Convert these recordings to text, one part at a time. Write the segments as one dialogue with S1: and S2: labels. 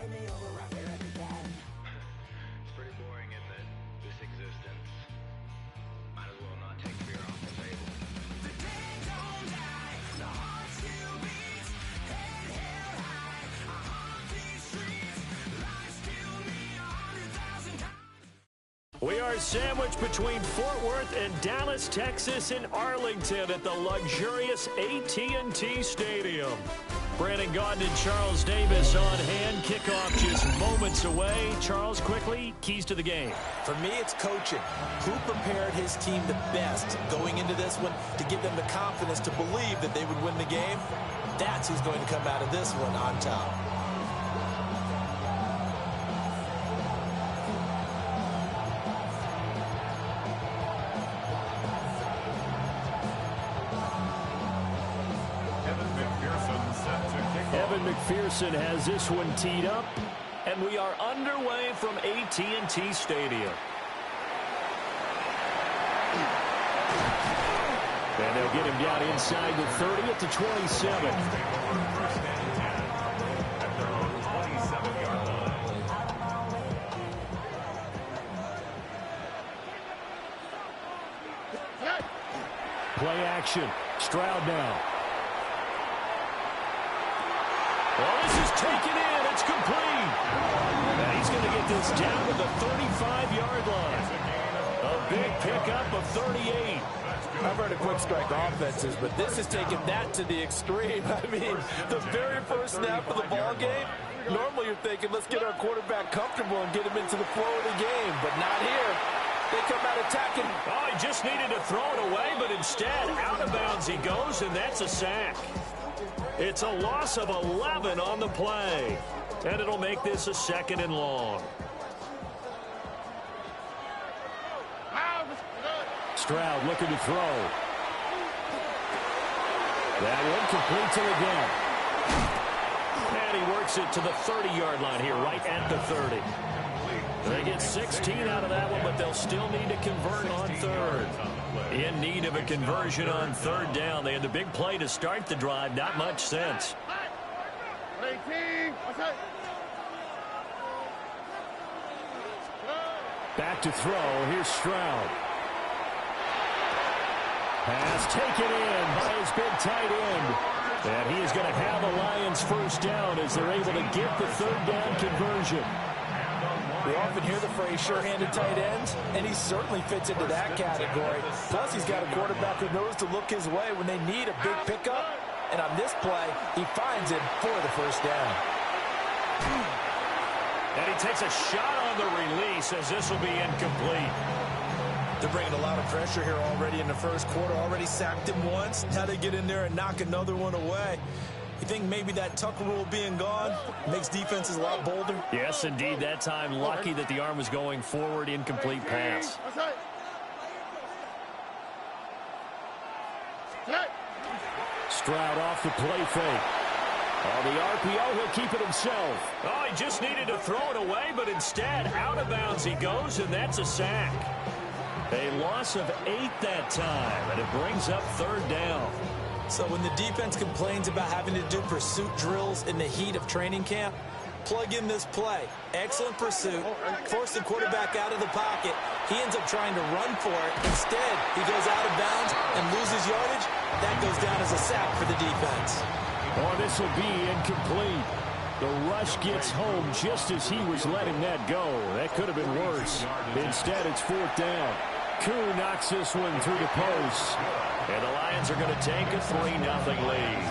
S1: It's pretty boring, isn't it? This existence. Might as well not take beer off the table. The dead don't die, the heart still beats, head held high, I haunt these streets, life still me 100,000 times. We are sandwiched between Fort Worth and Dallas, Texas, and Arlington at the luxurious AT&T Stadium. Brandon Gaudin and Charles Davis on hand. Kickoff just moments away. Charles, quickly, keys to the game.
S2: For me, it's coaching. Who prepared his team the best going into this one to give them the confidence to believe that they would win the game? That's who's going to come out of this one on top.
S3: Evan McPherson has this one teed up, and we are underway from AT&T Stadium. And they'll get him down inside the 30 at the 27. Play action. Stroud now. Well, this is taken in. It's complete. And he's going to get this down to the 35-yard line. A big pickup of 38.
S2: I've heard of quick strike offenses, but this is taking that to the extreme. I mean, the very first snap of the ball game, normally you're thinking, let's get our quarterback comfortable and get him into the flow of the game, but not here. They come out attacking.
S3: Oh, he just needed to throw it away, but instead, out of bounds he goes, and that's a sack. It's a loss of 11 on the play, and it'll make this a 2nd and long. Stroud looking to throw. That one complete to the gap. And he works it to the 30-yard line here, right at the 30. They get 16 out of that one, but they'll still need to convert on 3rd. In need of a conversion on 3rd down. They had the big play to start the drive. Not much sense. Back to throw. Here's Stroud. Pass taken in by his big tight end. And he is going to have a Lions first down as they're able to get the 3rd down conversion.
S2: We often hear the phrase sure-handed tight ends, and he certainly fits into that category. Plus, he's got a quarterback who knows to look his way when they need a big pickup. And on this play, he finds him for the first down.
S3: And he takes a shot on the release as this will be incomplete.
S2: They're bringing a lot of pressure here already in the first quarter. Already sacked him once. Now they get in there and knock another one away. You think maybe that Tucker rule being gone makes defenses a lot bolder?
S3: Yes, indeed. That time, lucky that the arm was going forward. Incomplete pass. Stroud off the play fake. On the RPO, he'll keep it himself. Oh, he just needed to throw it away, but instead, out of bounds he goes, and that's a sack. A loss of 8 that time, and it brings up 3rd down.
S2: So when the defense complains about having to do pursuit drills in the heat of training camp, plug in this play. Excellent pursuit. Force the quarterback out of the pocket. He ends up trying to run for it. Instead, he goes out of bounds and loses yardage. That goes down as a sack for the defense.
S3: Oh, this will be incomplete. The rush gets home just as he was letting that go. That could have been worse. Instead, it's 4th down. Koo knocks this one through the post. And the Lions are going to take a 3-0 lead.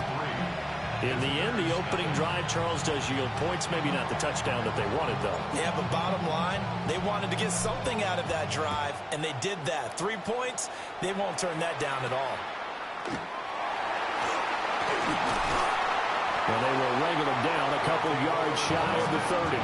S3: In the end, the opening drive, Charles, does yield points. Maybe not the touchdown that they wanted, though.
S2: Yeah, but bottom line, they wanted to get something out of that drive, and they did that. 3 points, they won't turn that down at all.
S3: And they will wrangle them down a couple yards shy of the 30.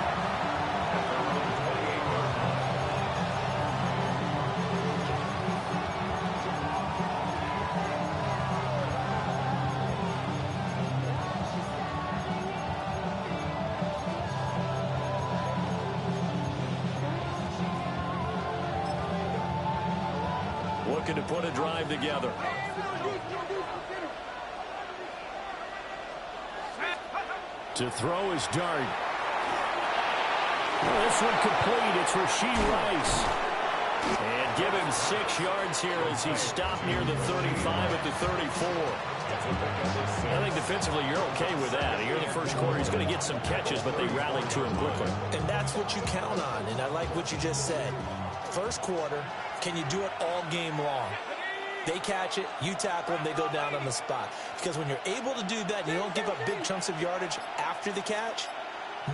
S3: Looking to put a drive together. To throw is Dart. Well, this one complete. It's Rashee Rice. And give him 6 yards here as he stopped near the 35 at the 34. I think defensively you're okay with that. Here in the first quarter, he's going to get some catches, but they rallied to him quickly.
S2: And that's what you count on, and I like what you just said. First quarter, can you do it all game long? They catch it, you tackle them, they go down on the spot. Because when you're able to do that and you don't give up big chunks of yardage after the catch,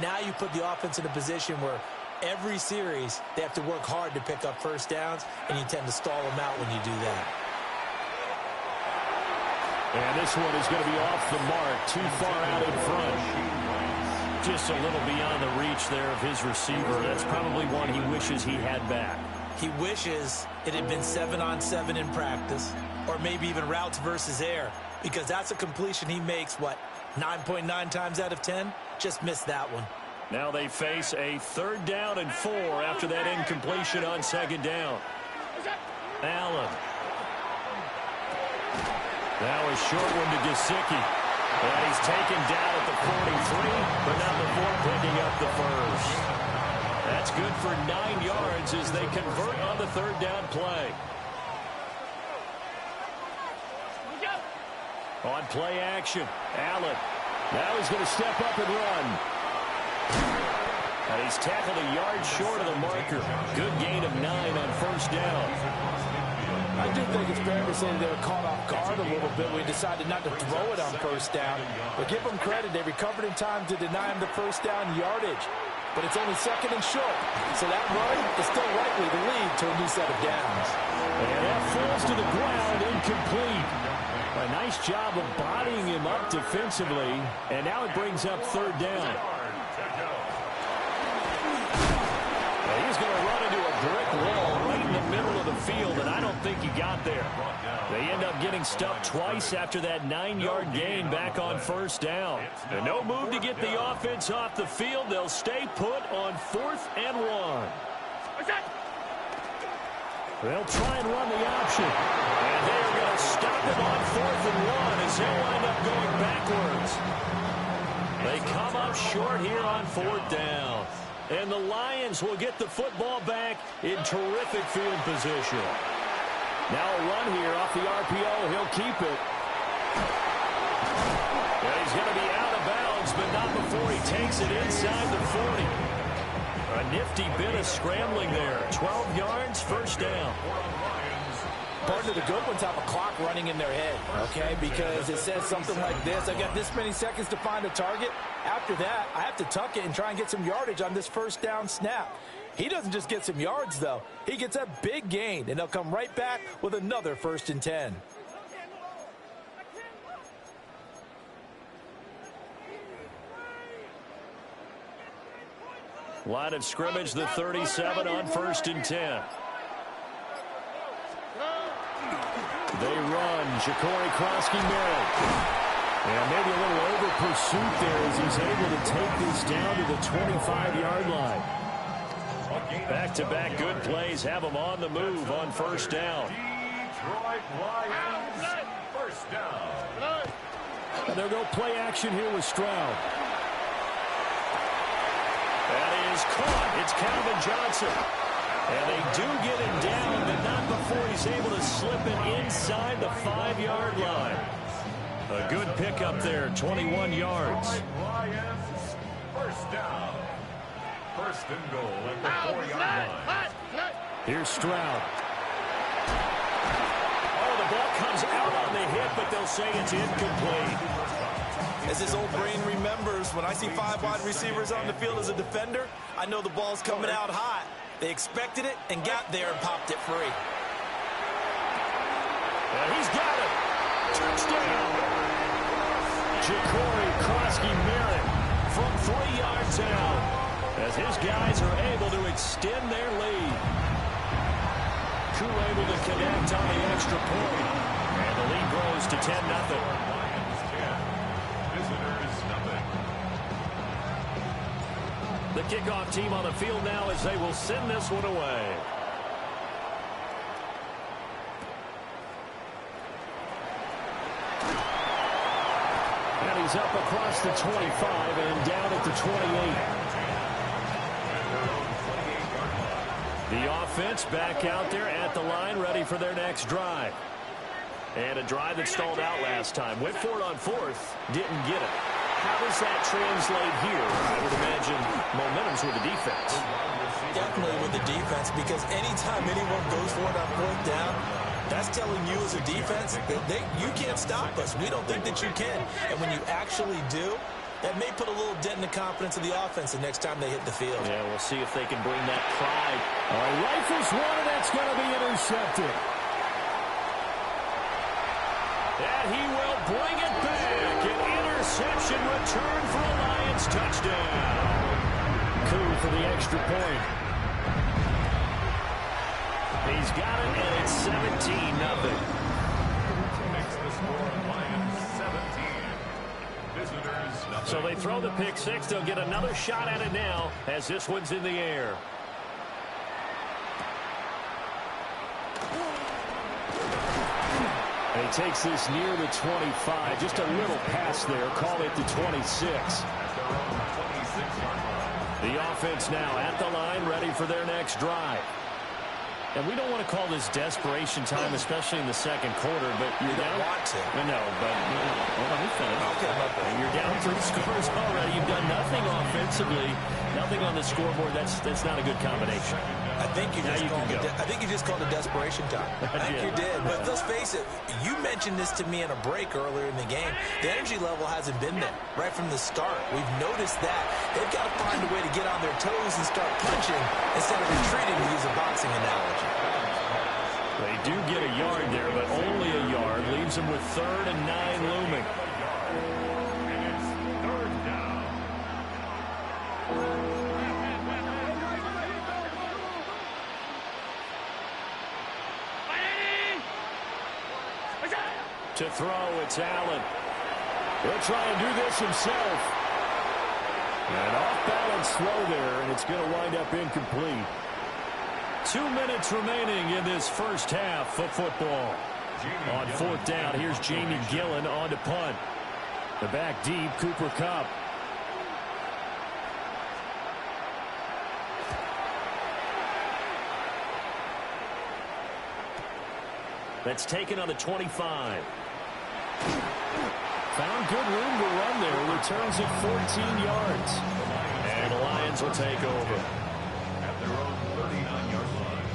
S2: now you put the offense in a position where every series they have to work hard to pick up first downs, and you tend to stall them out when you do that.
S3: And this one is going to be off the mark, too far out in front. Just a little beyond the reach there of his receiver. That's probably one he wishes he had back.
S2: He wishes it had been 7-on-7 in practice, or maybe even routes versus air, because that's a completion he makes, 9.9 times out of 10? Just missed that one.
S3: Now they face a 3rd down and 4 after that incompletion on 2nd down. Allen. Now a short one to Gesicki. And he's taken down at the 43, but not before picking up the first. That's good for 9 yards as they convert on the 3rd down play. On play action, Allen. Now he's going to step up and run. And he's tackled a yard short of the marker. Good gain of 9 on 1st down.
S4: I do think it's fair to say they were caught off guard a little bit. We decided not to throw it on 1st down. But give them credit. They recovered in time to deny him the 1st down yardage. But it's only 2nd and short. So that run is still likely to lead to a new set of downs.
S3: And that falls to the ground, incomplete. A nice job of bodying him up defensively. And now it brings up 3rd down. He's going to run into a brick wall right in the middle of the field, and I don't think he got there. They end up getting stuffed twice after that 9-yard gain back on 1st down. And no move to get the offense off the field. They'll stay put on 4th and 1. They'll try and run the option. And they're going to stop him on 4th and 1 as they'll wind up going backwards. They come up short here on 4th down. And the Lions will get the football back in terrific field position. Now a run here off the RPO. He'll keep it. And he's going to be out of bounds, but not before he takes it inside the 40. A nifty bit of scrambling there. 12 yards, 1st down.
S4: Part of the good ones have a clock running in their head, okay? Because it says something like this. I got this many seconds to find a target. After that, I have to tuck it and try and get some yardage on this 1st down snap. He doesn't just get some yards, though. He gets a big gain, and they'll come right back with another 1st and 10.
S3: Line of scrimmage, the 37 on 1st and 10. They run. Ja'Cory Krosky-Merritt. And maybe a little over pursuit there as he's able to take this down to the 25-yard line. Back-to-back good plays have them on the move on 1st down.
S5: First down.
S3: And they'll go play action here with Stroud. That is caught. It's Calvin Johnson. And they do get him down, but not before he's able to slip it inside the 5-yard line. A good pickup there, 21 yards.
S5: Lions, 1st down. 1st and goal at the 4-yard line.
S3: Here's Stroud. Oh, the ball comes out on the hit, but they'll say it's incomplete.
S2: As his old brain remembers, when I see 5 wide receivers on the field as a defender, I know the ball's coming out hot. They expected it and got there and popped it free.
S3: And he's got it. Touchdown. Ja'Cory Krosky-Merritt from 3 yards out as his guys are able to extend their lead. Crew able to connect on the extra point. And the lead grows to 10-0. The kickoff team on the field now as they will send this one away. And he's up across the 25 and down at the 28. The offense back out there at the line, ready for their next drive. And a drive that stalled out last time. Went for it on fourth, didn't get it. How does that translate here? I would imagine momentum's with the defense.
S2: Definitely with the defense, because anytime anyone goes for it on fourth down, that's telling you as a defense that you can't stop us. We don't think that you can. And when you actually do, that may put a little dent in the confidence of the offense the next time they hit the field.
S3: Yeah, we'll see if they can bring that pride. All right, rifles one, and that's going to be intercepted. And he will bring it back. An interception return for a Lions touchdown. Coup for the extra point. He's got it, and it's 17-0.
S5: Makes the score Lions 17. Visitors nothing.
S3: So they throw the pick six. They'll get another shot at it now as this one's in the air. And he takes this near the 25. Just a little pass there. Call it the 26. The offense now at the line, ready for their next drive. And we don't want to call this desperation time, especially in the second quarter, but you're down.
S2: Want to.
S3: No, but let me finish. Okay. You're down 3 scores already. You've done nothing offensively, nothing on the scoreboard. That's not a good combination.
S2: I think you just called it desperation time. I think you did. But let's face it, you mentioned this to me in a break earlier in the game. The energy level hasn't been there right from the start. We've noticed that. They've got to find a way to get on their toes and start punching instead of retreating, to use a boxing analogy.
S3: They do get a yard there, but only a yard. Leaves them with 3rd and 9 looming.
S5: And it's 3rd down.
S3: To throw, it's Allen. He'll try and do this himself. An off-balance throw there, and it's going to wind up incomplete. 2 minutes remaining in this first half of football. On 4th down, here's Jamie Gillen on to punt. The back deep, Cooper Kupp. That's taken on the 25. Found good room to run there. Returns it 14 yards. And the Lions will take over.
S5: At their own 39-yard line.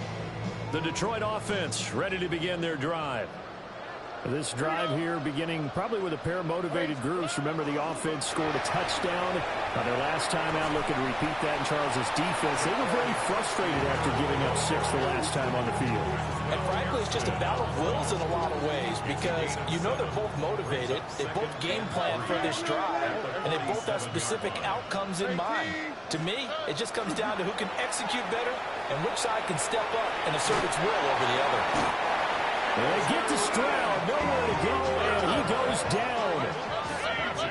S3: The Detroit offense ready to begin their drive. This drive here beginning probably with a pair of motivated groups. Remember, the offense scored a touchdown on their last time out, looking to repeat that in Charles's defense. They were very frustrated after giving up 6 the last time on the field.
S2: And frankly, it's just a battle of wills in a lot of ways, because you know they're both motivated, they both game plan for this drive, and they both have specific outcomes in mind. To me, it just comes down to who can execute better and which side can step up and assert its will over the other.
S3: They get to Stroud, nowhere to go, and he goes down.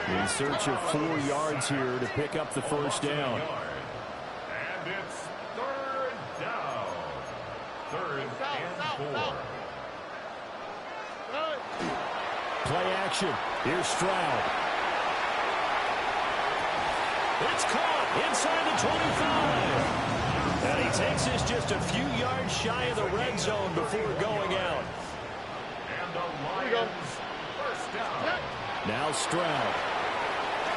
S3: In search of 4 yards here to pick up the first down.
S5: And it's 3rd down. 3rd and 4.
S3: Play action. Here's Stroud. It's caught inside the 25. And he takes this just a few yards shy of the red zone before going out.
S5: And the Lions first down.
S3: Now Stroud.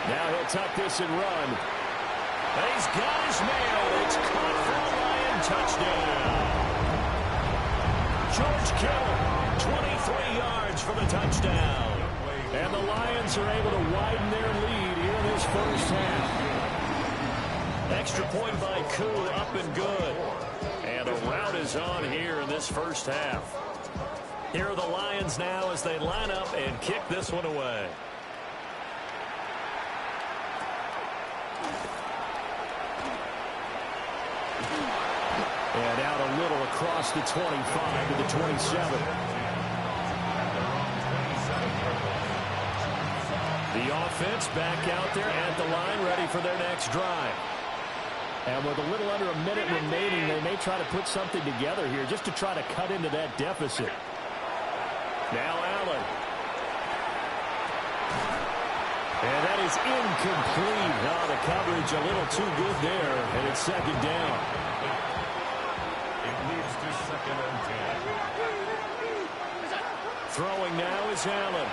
S3: Now he'll tuck this and run. And he's got his man. It's caught for a Lion touchdown. George Kittle, 23 yards for the touchdown. And the Lions are able to widen their lead here in this first half. Extra point by Koo, up and good. And a rout is on here in this first half. Here are the Lions now as they line up and kick this one away. And out a little across the 25 to the 27. The offense back out there at the line, ready for their next drive. And with a little under a minute remaining, they may try to put something together here just to try to cut into that deficit. Now Allen. And that is incomplete. The coverage a little too good there, and it's 2nd down.
S5: It leads to 2nd and 10.
S3: Throwing now is Allen.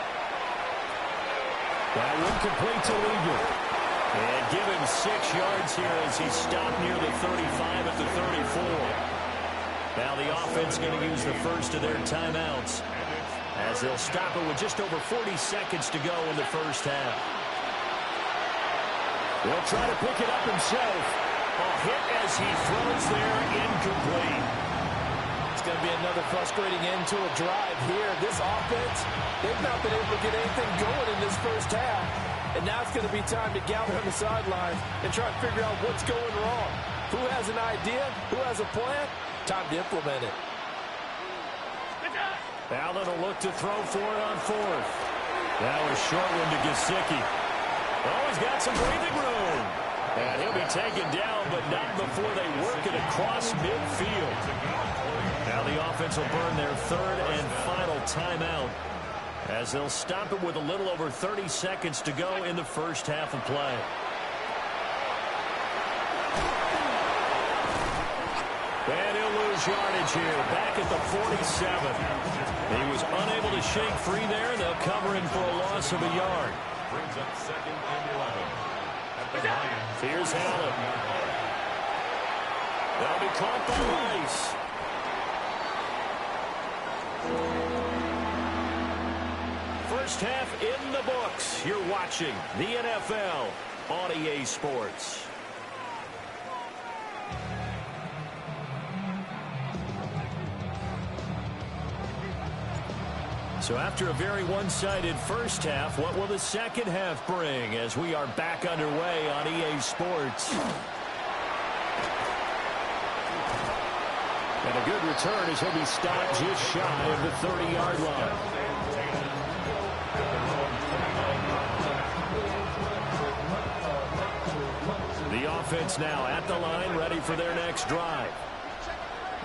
S3: That one complete to Ligon. And give him 6 yards here as he's stopped near the 35 at the 34. Now the offense going to use the first of their timeouts as they'll stop it with just over 40 seconds to go in the first half. He'll try to pick it up himself. A hit as he throws there, incomplete.
S4: It's going to be another frustrating end to a drive here. This offense, they've not been able to get anything going in this first half. And now it's going to be time to gather on the sidelines and try to figure out what's going wrong. Who has an idea? Who has a plan? Time to implement it.
S3: Allen will look to throw for it on 4th. That was short one to Gesicki. Oh, he's got some breathing room. And he'll be taken down, but not before they work it across midfield. Now the offense will burn their 3rd and final timeout as they'll stop it with a little over 30 seconds to go in the first half of play. And he'll lose yardage here, back at the 47. He was unable to shake free there. They'll cover him for a loss of a yard.
S5: Brings up 2nd and 11.
S3: Here's Allen. They'll be caught by Rice. First half in the books. You're watching the NFL on EA Sports. So after a very one-sided first half, what will the second half bring as we are back underway on EA Sports? And a good return as he'll be stopped just shy of the 30-yard line. The offense now at the line, ready for their next drive.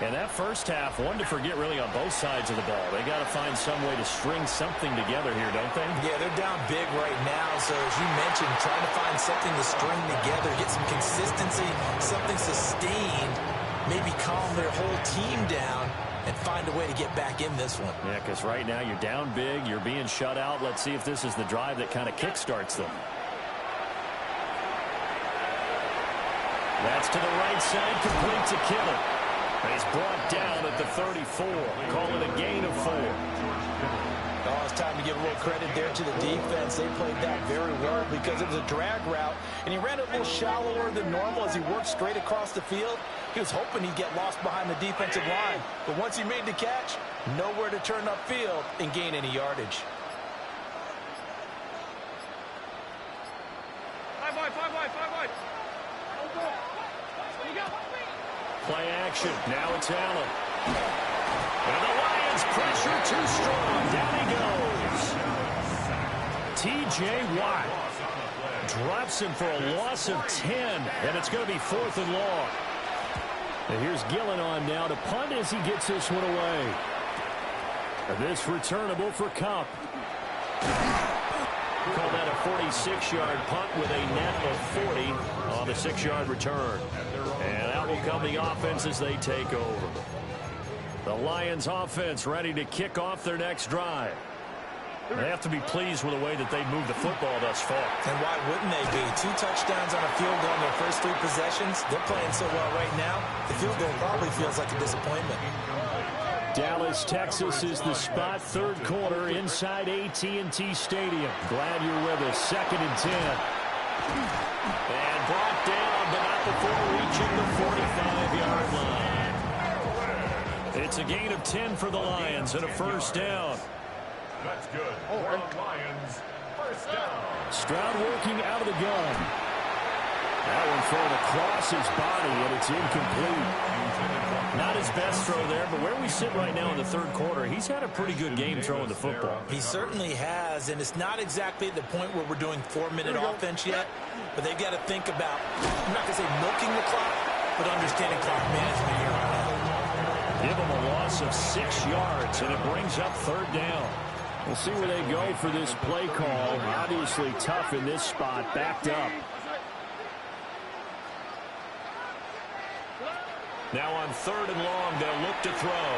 S3: And that first half, one to forget really on both sides of the ball. They got to find some way to string something together here, don't they?
S4: Yeah, they're down big right now. So as you mentioned, trying to find something to string together, get some consistency, something sustained, maybe calm their whole team down and find a way to get back in this one.
S3: Yeah, because right now you're down big, you're being shut out. Let's see if this is the drive that kind of kickstarts them. That's to the right side, complete to Kittle. He's brought down at the 34. Call it a gain of 4.
S4: Oh, it's time to give a little credit there to the defense. They played that very well because it was a drag route, and he ran it a little shallower than normal as he worked straight across the field. He was hoping he'd get lost behind the defensive line, but once he made the catch, nowhere to turn upfield and gain any yardage.
S3: Play action. Now it's Allen. And the Lions pressure too strong. Down he goes. T.J. Watt drops him for a loss of 10, and it's going to be 4th and long. And here's Gillen on now to punt as he gets this one away. And this returnable for Kupp. Call that a 46-yard punt with a net of 40 on the 6-yard return. And out will come the offense as they take over. The Lions offense ready to kick off their next drive. They have to be pleased with the way that they've moved the football thus far.
S4: And why wouldn't they be? 2 touchdowns on a field goal in their first 3 possessions. They're playing so well right now, the field goal probably feels like a disappointment.
S3: Dallas, Texas is the spot. 3rd quarter inside AT&T Stadium. Glad you're with us. 2nd and 10. And brought down, but not before reaching the 45-yard line. It's a gain of 10 for the Lions and a first down.
S5: That's good. Lions, first down.
S3: Stroud working out of the gun. That one thrown across his body, and it's incomplete. Not his best throw there, but where we sit right now in the 3rd quarter, he's had a pretty good game throwing the football.
S4: He certainly has, and it's not exactly at the point where we're doing 4-minute offense yet, but they've got to think about, I'm not going to say milking the clock, but understanding clock management here on out.
S3: Give him a loss of 6 yards, and it brings up 3rd down. We'll see where they go for this play call. Obviously tough in this spot, backed up. Now on 3rd and long, they'll look to throw.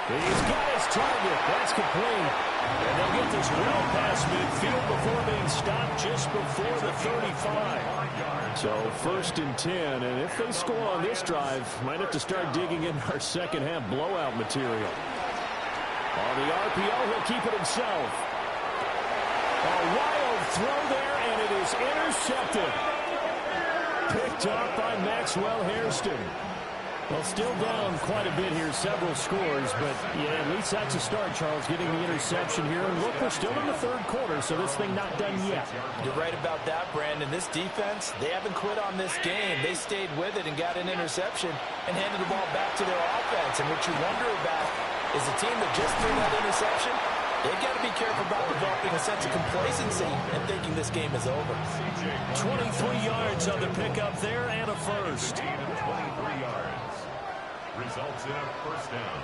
S3: He's got his target. That's complete. And they'll get this well past midfield before being stopped just before the 35. So 1st and 10, and if they score on this drive, might have to start digging in our second half blowout material. On the RPO, he'll keep it himself. A wild throw there, and it is intercepted. Picked up by Maxwell Hairston. Well, still down quite a bit here, several scores, but yeah, at least that's a start, Charles, getting the interception here. And look, we're still in the 3rd quarter, so this thing not done yet.
S4: You're right about that, Brandon. This defense, they haven't quit on this game. They stayed with it and got an interception and handed the ball back to their offense. And what you wonder about is the team that just threw that interception, they've got to be careful about developing a sense of complacency and thinking this game is over.
S3: 23 yards on the pickup there and a first.
S5: 23 yards. Results in a first down.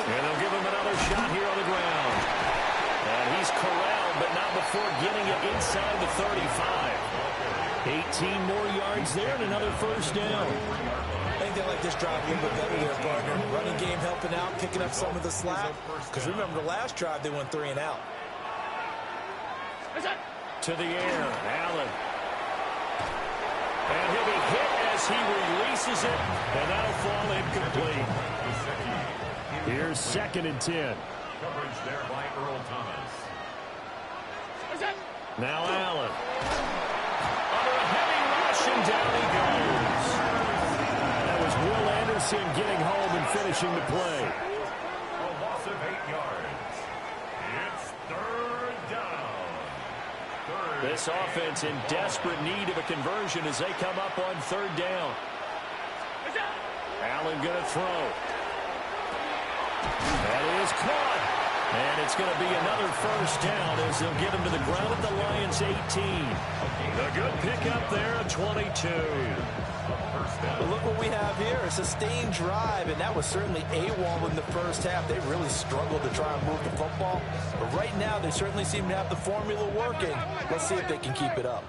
S3: And they'll give him another shot here on the ground. And he's corralled, but not before getting it inside the 35. 18 more yards there and another first down.
S4: I think they like this drive a little bit better there, partner. Running game helping out, picking up some of the slack. Because remember, the last drive, they went 3 and out.
S3: To the air, Allen. And he'll be hit as he releases it, and that'll fall incomplete. Here's 2nd and 10.
S5: Coverage there by Earl Thomas.
S3: Now Allen. Under a heavy rush, and down he goes. That was Will Anderson getting home and finishing the play.
S5: A loss of 8 yards. It's 3rd down.
S3: This offense in desperate need of a conversion as they come up on 3rd down. Allen going to throw. That is caught. And it's going to be another first down as they'll get him to the ground at the Lions' 18. A good pickup there at 22.
S4: But look what we have here, a sustained drive, and that was certainly AWOL in the first half. They really struggled to try and move the football. But right now, they certainly seem to have the formula working. Let's see if they can keep it up.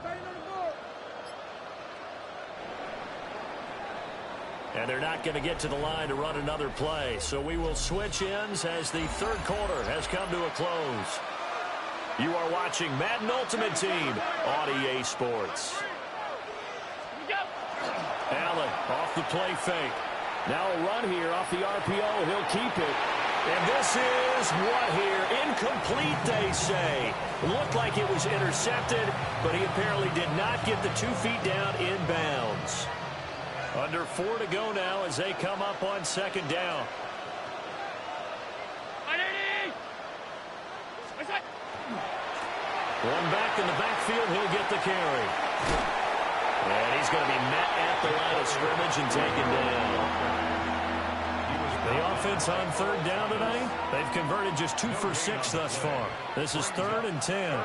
S3: And they're not going to get to the line to run another play. So we will switch ends as the 3rd quarter has come to a close. You are watching Madden Ultimate Team on EA Sports. Allen off the play fake. Now a run here off the RPO. He'll keep it. And this is what here? Incomplete, they say. Looked like it was intercepted, but he apparently did not get the 2 feet down in bounds. Under 4 to go now as they come up on 2nd down. One back in the backfield, he'll get the carry. And he's going to be met at the line of scrimmage and taken down. The offense on 3rd down tonight, they've converted just 2 for 6 thus far. This is 3rd and 10.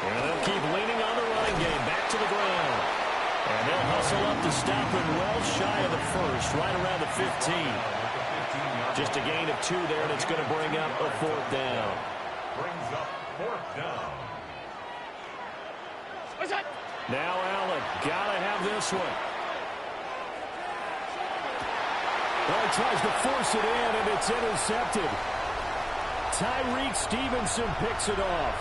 S3: And they'll keep leaning on the running game. Back to the ground. And they'll hustle up to stop him well shy of the first, right around the 15. Just a gain of 2 there, and it's going to bring up a 4th down.
S5: Brings up 4th down.
S3: Now Allen, gotta have this one. Well, he tries to force it in, and it's intercepted. Tyreek Stevenson picks it off.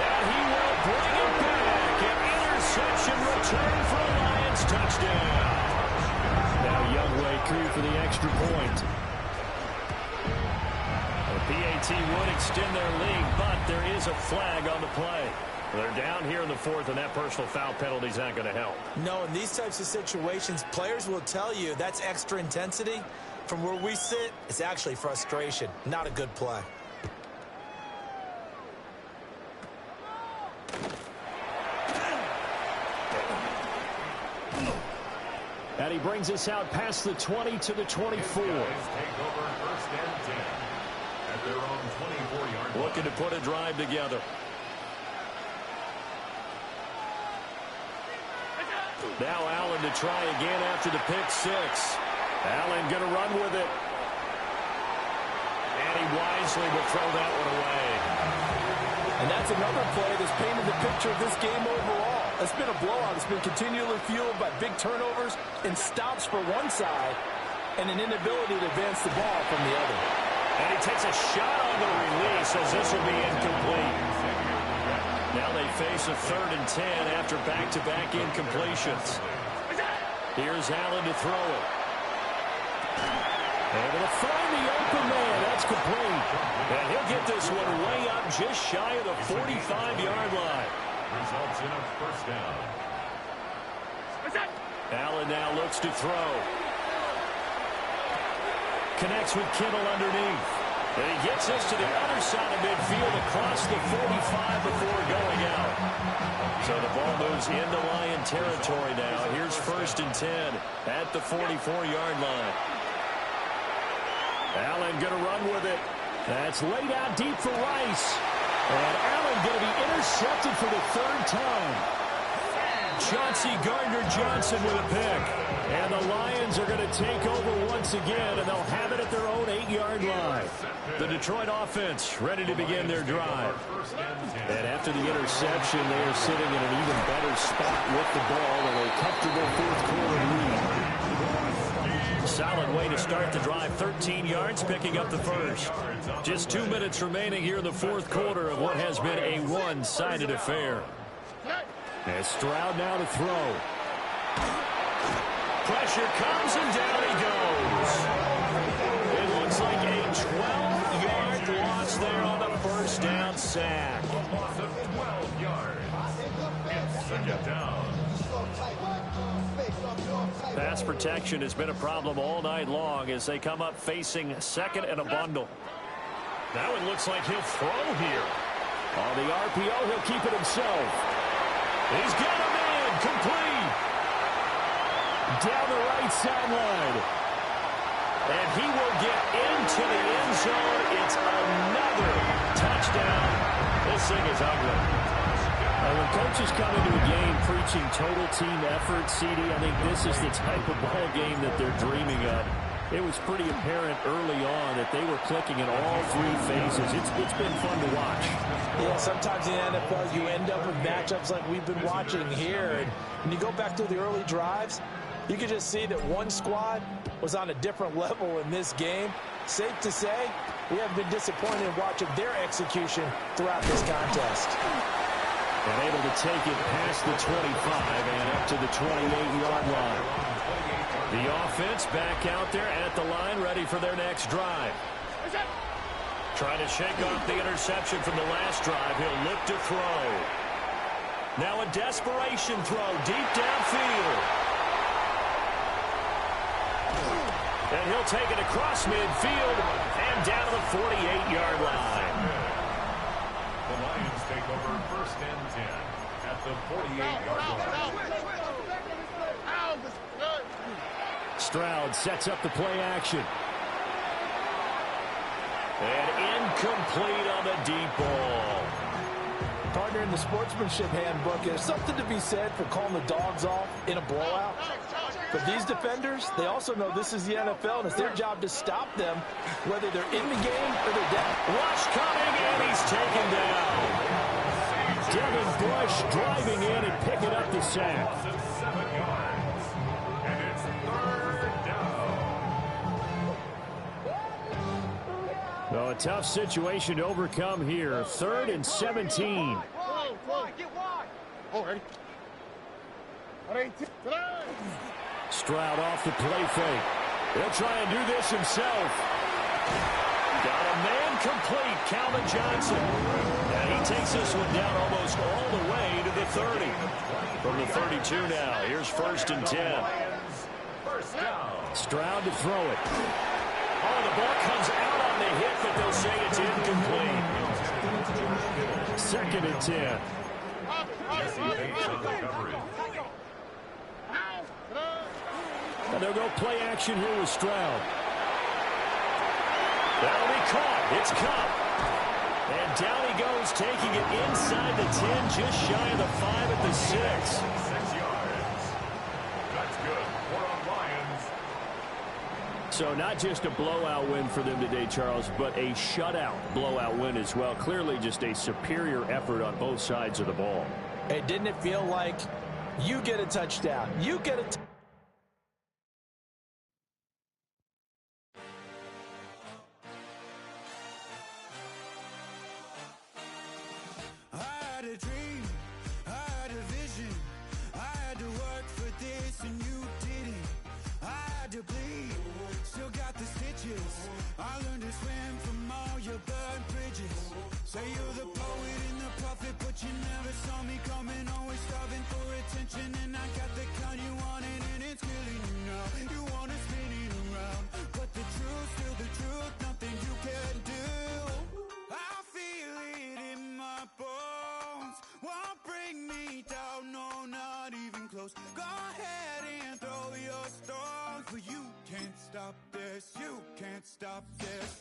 S3: And he will bring it back. An interception return for a Lions touchdown. Now Youngway crew for the extra point. The PAT would extend their lead, but there is a flag on the play. They're down here in the 4th, and that personal foul penalty is not going to help.
S4: No, in these types of situations, players will tell you that's extra intensity. From where we sit, it's actually frustration. Not a good play.
S3: And he brings us out past the 20 to the 24.
S5: Take over 1st and 10 at their own 24-yard line.
S3: Looking to put a drive together. Now Allen to try again after the pick six. Allen going to run with it. And he wisely will throw that one away.
S4: And that's another play that's painted the picture of this game overall. It's been a blowout. It's been continually fueled by big turnovers and stops for one side and an inability to advance the ball from the other.
S3: And he takes a shot on the release as this will be incomplete. Now they face a 3rd and 10 after back-to-back incompletions. Here's Allen to throw it. Able to find the open man. That's complete. And he'll get this one way up just shy of the 45-yard line.
S5: Results in a first down.
S3: Allen now looks to throw. Connects with Kittle underneath. And he gets this to the other side of midfield across the 45 before going out. So the ball moves into Lion territory now. Here's 1st and 10 at the 44-yard line. Allen going to run with it. That's laid out deep for Rice. And Allen going to be intercepted for the 3rd time. Chauncey Gardner-Johnson with a pick. And the Lions are going to take over once again, and they'll have it at their own 8-yard line. The Detroit offense ready to begin their drive. And after the interception, they are sitting in an even better spot with the ball in a comfortable 4th quarter lead. Solid way to start the drive. 13 yards, picking up the first. Just 2 minutes remaining here in the 4th quarter of what has been a one-sided affair. And Stroud now to throw. Pressure comes and down he goes. It looks like a 12-yard loss there on the first down sack.
S5: Loss of 12 yards. It's 2nd down.
S3: Pass protection has been a problem all night long as they come up facing 2nd and a bundle. Now it looks like he'll throw here. On the RPO, he'll keep it himself. He's got a man, complete. Down the right sideline. And he will get into the end zone. It's another touchdown. This thing is ugly. When coaches come into a game preaching total team effort, CD, I think this is the type of ball game that they're dreaming of. It was pretty apparent early on that they were clicking in all 3 phases. It's been fun to watch.
S4: Yeah, sometimes in the NFL you end up with matchups like we've been watching here. And when you go back to the early drives, you can just see that one squad was on a different level in this game. Safe to say, we have been disappointed in watching their execution throughout this contest.
S3: And able to take it past the 25 and up to the 28-yard line. The offense back out there at the line, ready for their next drive. Trying to shake off the interception from the last drive. He'll look to throw. Now a desperation throw deep downfield. And he'll take it across midfield and down to the 48-yard line.
S5: The Lions take over 1st and 10 at the 48-yard line.
S3: Stroud sets up the play action. And incomplete on the deep ball.
S4: Partner, in the sportsmanship handbook, there's something to be said for calling the dogs off in a blowout. But these defenders, they also know this is the NFL, and it's their job to stop them, whether they're in the game or they're down.
S3: Rush coming, and he's taken down. Devin Bush driving in and picking up the sack.
S5: 7 yards. And it's 3rd down.
S3: Well, a tough situation to overcome here. 3rd and 17. Stroud off the play fake. He'll try and do this himself. Got a man complete, Calvin Johnson. And he takes this one down almost all the way to the 30. From the 32 now, here's 1st and 10.
S5: First down.
S3: Stroud to throw it. Oh, the ball comes out on the hit, but they'll say it's incomplete. 2nd and 10.
S5: Jesse Bates on the coverage.
S3: And they'll go play action here with Stroud. That'll be caught. It's Cup. And down he goes, taking it inside the 10, just shy of the 5 at the 6.
S5: 6 yards.
S3: So not just a blowout win for them today, Charles, but a shutout blowout win as well. Clearly just a superior effort on both sides of the ball.
S4: Hey, didn't it feel like you get a touchdown, you get a
S6: I had a dream, I had a vision, I had to work for this and you didn't. I had to bleed, still got the stitches. I learned to swim from all your burned bridges. Say you're the poet and the prophet, but you never saw me coming. Always starving for attention, and I got the kind you wanted, and it's killing you now. You wanna spin it around, but the truth's still the truth. Nothing you can do. I feel it in my bones. Won't bring me down, no, not even close. Go ahead and throw your stones, but you can't stop this. You can't stop this.